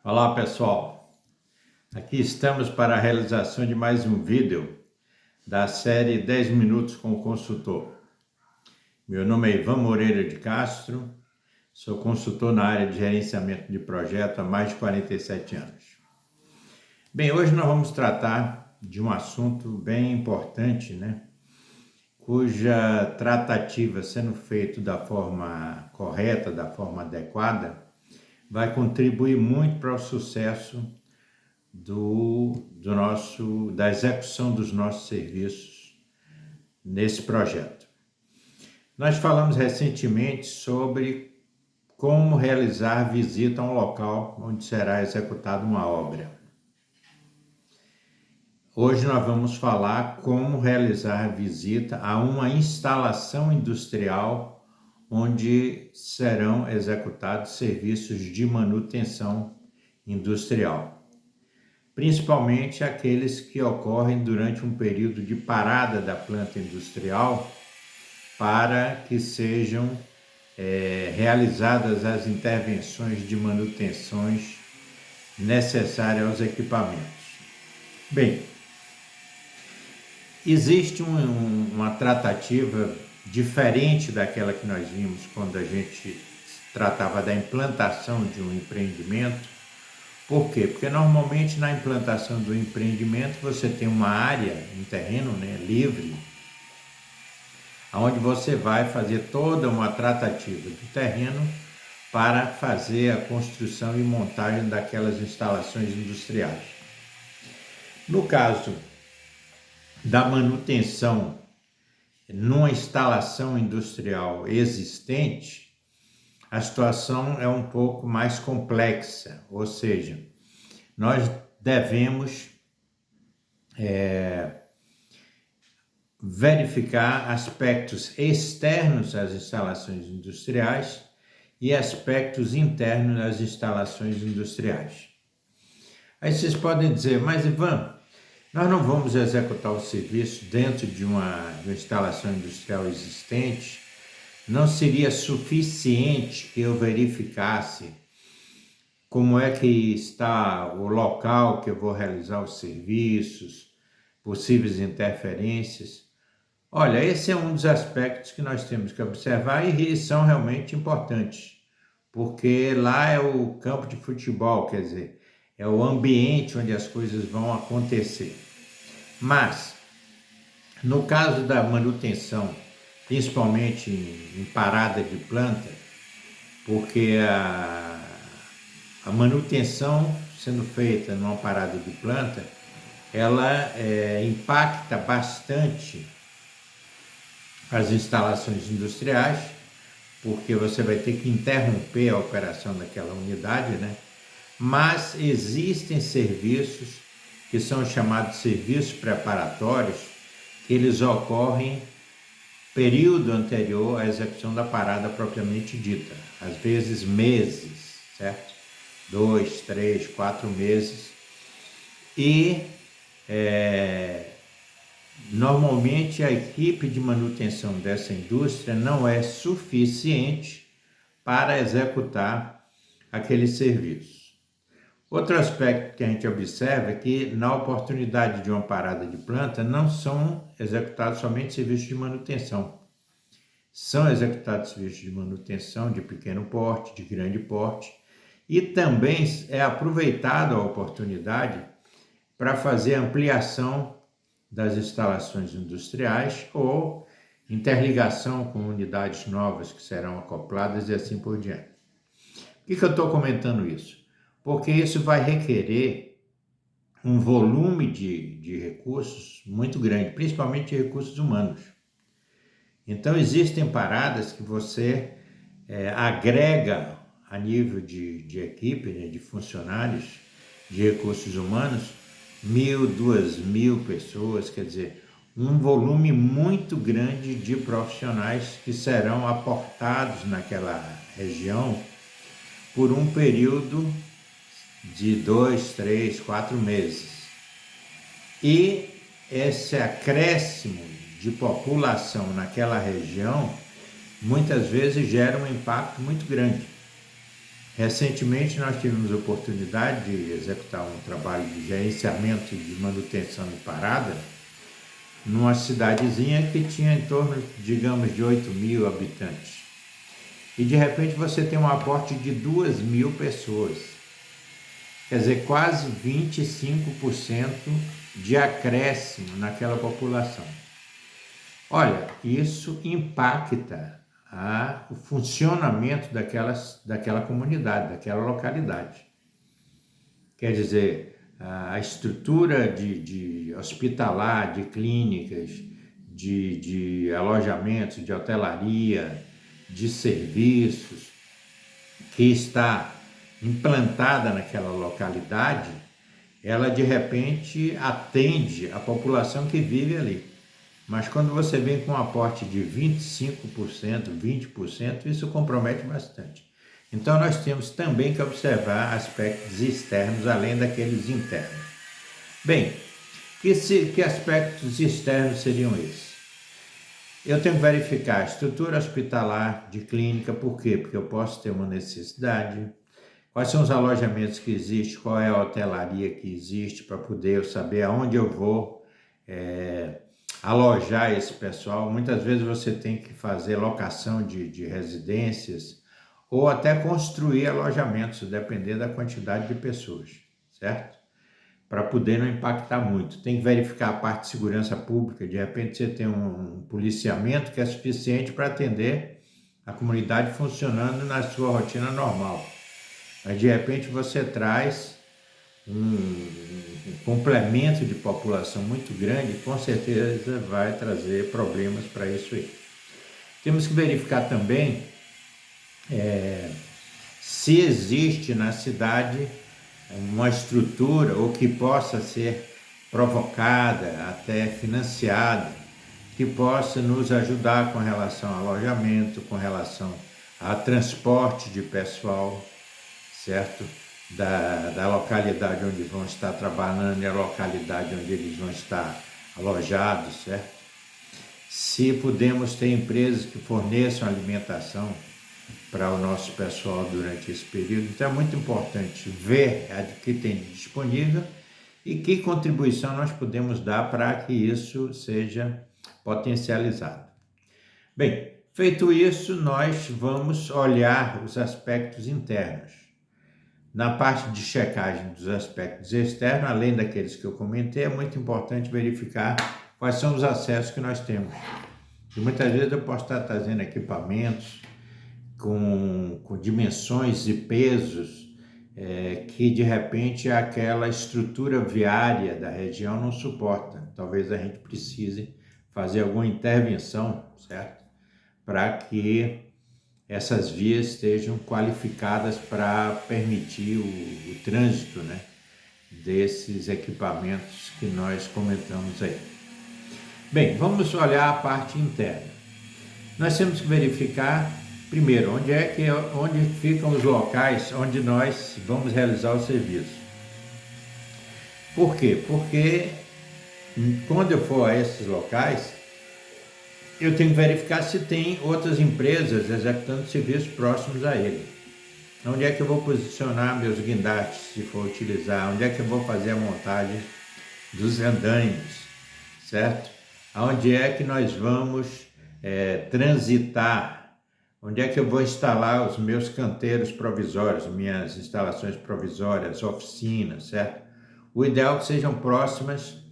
Olá pessoal, aqui estamos para a realização de mais um vídeo da série 10 Minutos com o Consultor. Meu nome é Ivan Moreira de Castro, sou consultor na área de gerenciamento de projeto há mais de 47 anos. Bem, hoje nós vamos tratar de um assunto bem importante, cuja tratativa sendo feita da forma correta, da forma adequada, vai contribuir muito para o sucesso da execução dos nossos serviços nesse projeto. Nós falamos recentemente sobre como realizar visita a um local onde será executada uma obra. Hoje nós vamos falar como realizar visita a uma instalação industrial onde serão executados serviços de manutenção industrial, principalmente aqueles que ocorrem durante um período de parada da planta industrial para que sejam realizadas as intervenções de manutenções necessárias aos equipamentos. Bem, existe uma tratativa diferente daquela que nós vimos quando a gente tratava da implantação de um empreendimento. Por quê? Porque normalmente na implantação do empreendimento você tem uma área, um terreno livre, onde você vai fazer toda uma tratativa do terreno para fazer a construção e montagem daquelas instalações industriais. No caso da manutenção numa instalação industrial existente, a situação é um pouco mais complexa, ou seja, nós devemos verificar aspectos externos às instalações industriais e aspectos internos às instalações industriais. Aí vocês podem dizer, mas Ivan, nós não vamos executar o serviço dentro de uma instalação industrial existente? Não seria suficiente que eu verificasse como é que está o local que eu vou realizar os serviços, possíveis interferências? Olha, esse é um dos aspectos que nós temos que observar e são realmente importantes, porque lá é o campo de futebol, quer dizer, é o ambiente onde as coisas vão acontecer. Mas, no caso da manutenção, principalmente em parada de planta, porque a manutenção sendo feita numa parada de planta, ela impacta bastante as instalações industriais, porque você vai ter que interromper a operação daquela unidade, Mas existem serviços que são chamados serviços preparatórios, que eles ocorrem período anterior à execução da parada propriamente dita, às vezes meses, certo? 2, 3, 4 meses. E normalmente a equipe de manutenção dessa indústria não é suficiente para executar aquele serviço. Outro aspecto que a gente observa é que na oportunidade de uma parada de planta não são executados somente serviços de manutenção. São executados serviços de manutenção de pequeno porte, de grande porte, e também é aproveitada a oportunidade para fazer ampliação das instalações industriais ou interligação com unidades novas que serão acopladas e assim por diante. Por que eu estou comentando isso? Porque isso vai requerer um volume de recursos muito grande, principalmente recursos humanos. Então, existem paradas que você agrega a nível de equipe, de funcionários, de recursos humanos, 1.000, 2.000 pessoas, quer dizer, um volume muito grande de profissionais que serão aportados naquela região por um período de 2, 3, 4 meses. E esse acréscimo de população naquela região muitas vezes gera um impacto muito grande. Recentemente nós tivemos a oportunidade de executar um trabalho de gerenciamento de manutenção de parada numa cidadezinha que tinha em torno, digamos, de 8.000 habitantes. E de repente você tem um aporte de 2.000 pessoas. Quer dizer, quase 25% de acréscimo naquela população. Olha, isso impacta o funcionamento daquela comunidade, daquela localidade. Quer dizer, a estrutura de hospitalar, de clínicas, de alojamentos, de hotelaria, de serviços, que está implantada naquela localidade, ela de repente atende a população que vive ali. Mas quando você vem com um aporte de 25%, 20%, isso compromete bastante. Então nós temos também que observar aspectos externos além daqueles internos. Bem, que aspectos externos seriam esses? Eu tenho que verificar a estrutura hospitalar de clínica, por quê? Porque eu posso ter uma necessidade. Quais são os alojamentos que existem, qual é a hotelaria que existe para poder eu saber aonde eu vou alojar esse pessoal. Muitas vezes você tem que fazer locação de residências ou até construir alojamentos, dependendo da quantidade de pessoas, certo? Para poder não impactar muito. Tem que verificar a parte de segurança pública, de repente você tem um policiamento que é suficiente para atender a comunidade funcionando na sua rotina normal. Mas de repente você traz um complemento de população muito grande, com certeza vai trazer problemas para isso aí. Temos que verificar também se existe na cidade uma estrutura ou que possa ser provocada, até financiada, que possa nos ajudar com relação ao alojamento, com relação a transporte de pessoal, certo? Da localidade onde vão estar trabalhando e a localidade onde eles vão estar alojados, certo? Se podemos ter empresas que forneçam alimentação para o nosso pessoal durante esse período, então é muito importante ver o que tem disponível e que contribuição nós podemos dar para que isso seja potencializado. Bem, feito isso, nós vamos olhar os aspectos internos. Na parte de checagem dos aspectos externos, além daqueles que eu comentei, é muito importante verificar quais são os acessos que nós temos. E muitas vezes eu posso estar trazendo equipamentos com dimensões e pesos que de repente aquela estrutura viária da região não suporta. Talvez a gente precise fazer alguma intervenção, certo? Para que essas vias estejam qualificadas para permitir o trânsito, né, desses equipamentos que nós comentamos aí. Bem, vamos olhar a parte interna. Nós temos que verificar, primeiro, onde ficam os locais onde nós vamos realizar o serviço. Por quê? Porque quando eu for a esses locais, eu tenho que verificar se tem outras empresas executando serviços próximos a ele. Onde é que eu vou posicionar meus guindastes, se for utilizar? Onde é que eu vou fazer a montagem dos andaimes, certo? Onde é que nós vamos transitar? Onde é que eu vou instalar os meus canteiros provisórios, minhas instalações provisórias, oficinas, certo? O ideal é que sejam próximas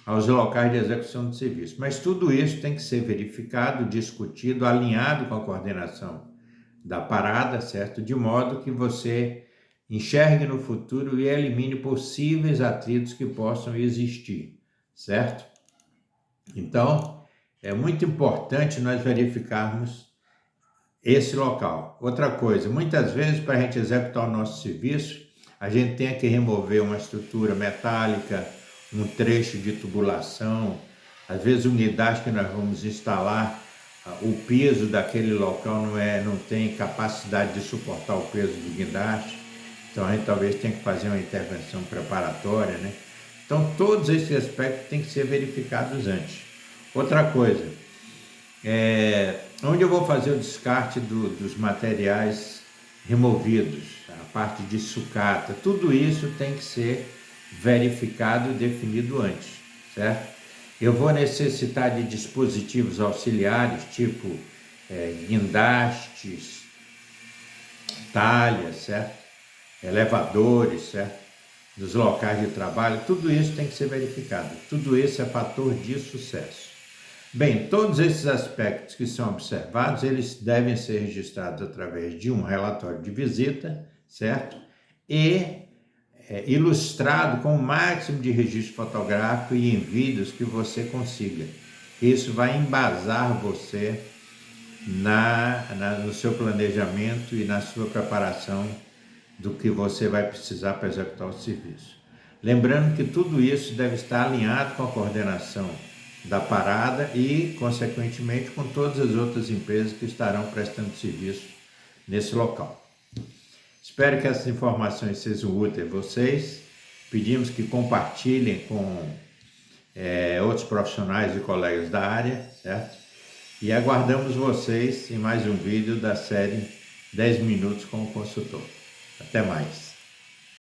aos locais de execução de serviço. Mas tudo isso tem que ser verificado, discutido, alinhado com a coordenação da parada, certo? De modo que você enxergue no futuro e elimine possíveis atritos que possam existir, certo? Então, é muito importante nós verificarmos esse local. Outra coisa, muitas vezes para a gente executar o nosso serviço, a gente tem que remover uma estrutura metálica, um trecho de tubulação, às vezes unidades que nós vamos instalar, o peso daquele local não tem capacidade de suportar o peso do guindaste, então a gente talvez tenha que fazer uma intervenção preparatória, né? Então todos esses aspectos têm que ser verificados antes. Outra coisa, onde eu vou fazer o descarte dos materiais removidos, a parte de sucata, tudo isso tem que ser verificado e definido antes, certo? Eu vou necessitar de dispositivos auxiliares, tipo guindastes, talhas, certo? Elevadores, certo? Dos locais de trabalho, tudo isso tem que ser verificado. Tudo isso é fator de sucesso. Bem, todos esses aspectos que são observados, eles devem ser registrados através de um relatório de visita, certo? E ilustrado com o máximo de registro fotográfico e em vídeos que você consiga. Isso vai embasar você no seu planejamento e na sua preparação do que você vai precisar para executar o serviço. Lembrando que tudo isso deve estar alinhado com a coordenação da parada e, consequentemente, com todas as outras empresas que estarão prestando serviço nesse local. Espero que essas informações sejam úteis a vocês. Pedimos que compartilhem com outros profissionais e colegas da área, certo? E aguardamos vocês em mais um vídeo da série 10 Minutos com o Consultor. Até mais!